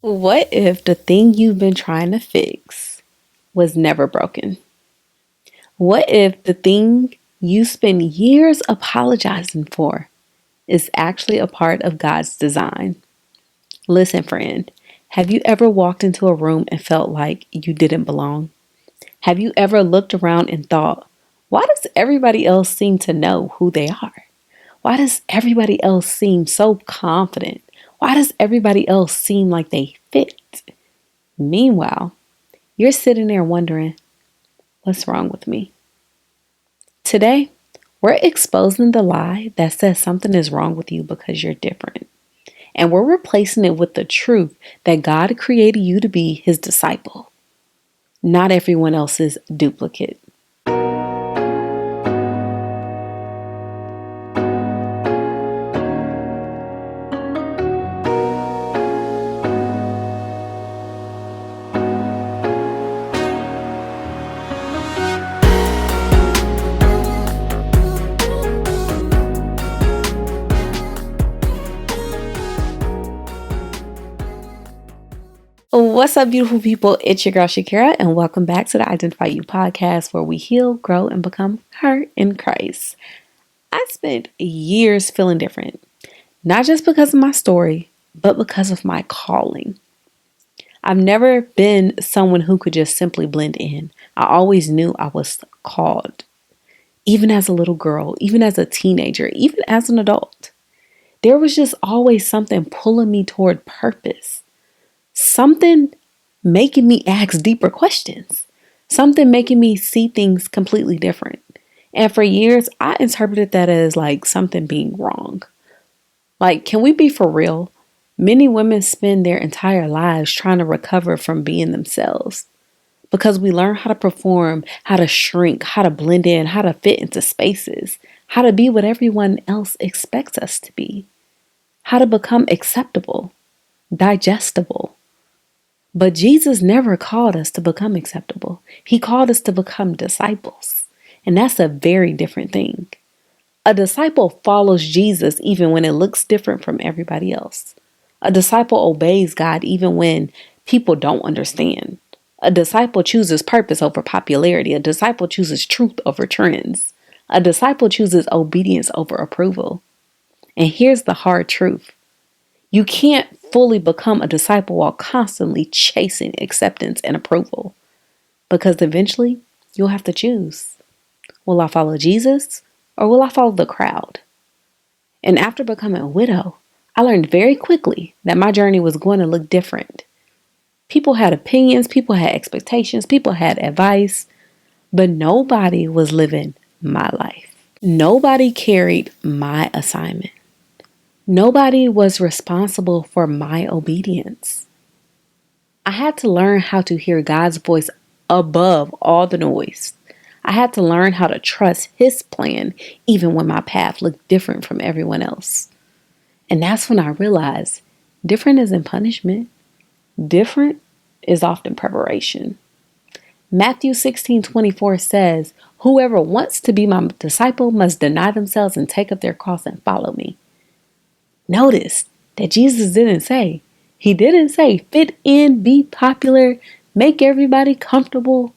What if the thing you've been trying to fix was never broken? What if the thing you spend years apologizing for is actually a part of God's design? Listen, friend, have you ever walked into a room and felt like you didn't belong? Have you ever looked around and thought, why does everybody else seem to know who they are? Why does everybody else seem so confident? Why does everybody else seem like they fit? Meanwhile, you're sitting there wondering, what's wrong with me? Today, we're exposing the lie that says something is wrong with you because you're different. And we're replacing it with the truth that God created you to be his disciple, not everyone else's duplicate. What's up, beautiful people? It's your girl, SHAKERA, and welcome back to the Identify You podcast, where we heal, grow, and become her in Christ. I spent years feeling different, not just because of my story, but because of my calling. I've never been someone who could just simply blend in. I always knew I was called, even as a little girl, even as a teenager, even as an adult. There was just always something pulling me toward purpose. Something making me ask deeper questions, something making me see things completely different. And for years, I interpreted that as like something being wrong. Like, can we be for real? Many women spend their entire lives trying to recover from being themselves because we learn how to perform, how to shrink, how to blend in, how to fit into spaces, how to be what everyone else expects us to be, how to become acceptable, digestible. But Jesus never called us to become acceptable. He called us to become disciples. And that's a very different thing. A disciple follows Jesus even when it looks different from everybody else. A disciple obeys God even when people don't understand. A disciple chooses purpose over popularity. A disciple chooses truth over trends. A disciple chooses obedience over approval. And here's the hard truth. You can't fully become a disciple while constantly chasing acceptance and approval, because eventually you'll have to choose. Will I follow Jesus or will I follow the crowd? And after becoming a widow, I learned very quickly that my journey was going to look different. People had opinions, people had expectations, people had advice, but nobody was living my life. Nobody carried my assignment. Nobody was responsible for my obedience. I had to learn how to hear God's voice above all the noise. I had to learn how to trust his plan even when my path looked different from everyone else. And that's when I realized different isn't punishment. Different is often preparation. Matthew 16:24 says, "Whoever wants to be my disciple must deny themselves and take up their cross and follow me." Notice that Jesus he didn't say fit in, be popular, make everybody comfortable,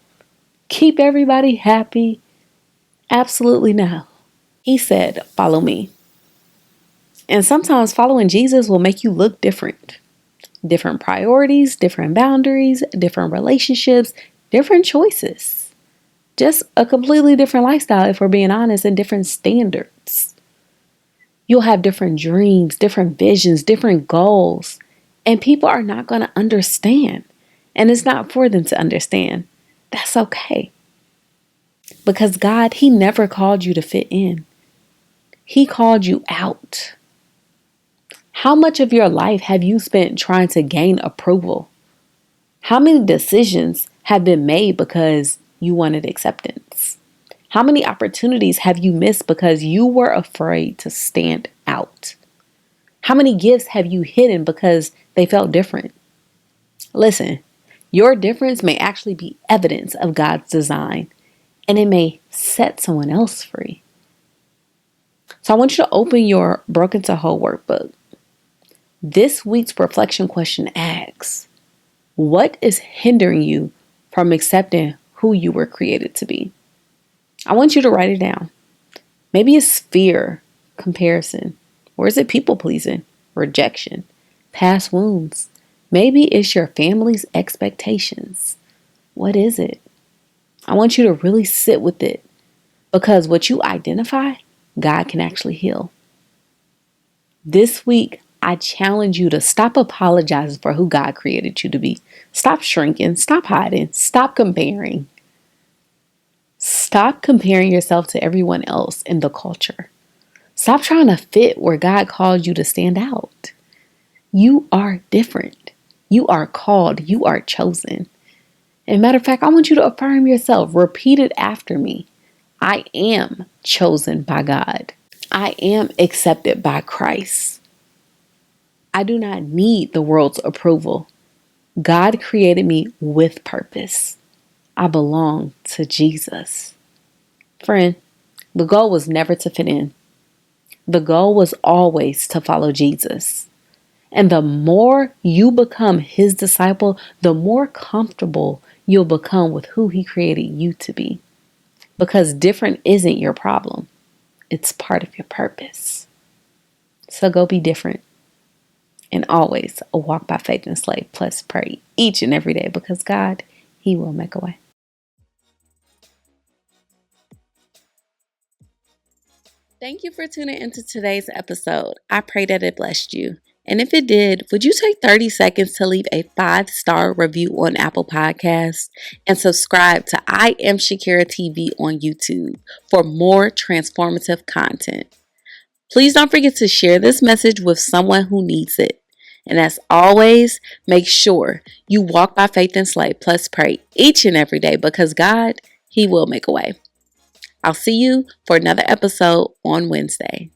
keep everybody happy. Absolutely no. He said, follow me. And sometimes following Jesus will make you look different. Different priorities, different boundaries, different relationships, different choices. Just a completely different lifestyle, if we're being honest, and different standards. You'll have different dreams, different visions, different goals, and people are not going to understand. And it's not for them to understand. That's okay. Because God, he never called you to fit in. He called you out. How much of your life have you spent trying to gain approval? How many decisions have been made because you wanted acceptance? How many opportunities have you missed because you were afraid to stand out? How many gifts have you hidden because they felt different? Listen, your difference may actually be evidence of God's design, and it may set someone else free. So I want you to open your Broken to Whole workbook. This week's reflection question asks, what is hindering you from accepting who you were created to be? I want you to write it down. Maybe it's fear, comparison, or is it people pleasing, rejection, past wounds? Maybe it's your family's expectations. What is it? I want you to really sit with it, because what you identify, God can actually heal. This week, I challenge you to stop apologizing for who God created you to be. Stop shrinking, stop hiding, stop comparing. Stop comparing yourself to everyone else in the culture. Stop trying to fit where God called you to stand out. You are different. You are called. You are chosen. And matter of fact, I want you to affirm yourself. Repeat it after me. I am chosen by God. I am accepted by Christ. I do not need the world's approval. God created me with purpose. I belong to Jesus. Friend, the goal was never to fit in. The goal was always to follow Jesus. And the more you become his disciple, the more comfortable you'll become with who he created you to be. Because different isn't your problem. It's part of your purpose. So go be different. And always walk by faith and slay, plus pray each and every day, because God, he will make a way. Thank you for tuning into today's episode. I pray that it blessed you. And if it did, would you take 30 seconds to leave a 5-star review on Apple Podcasts and subscribe to I Am SHAKERA TV on YouTube for more transformative content? Please don't forget to share this message with someone who needs it. And as always, make sure you walk by faith and slay, plus pray each and every day, because God, he will make a way. I'll see you for another episode on Wednesday.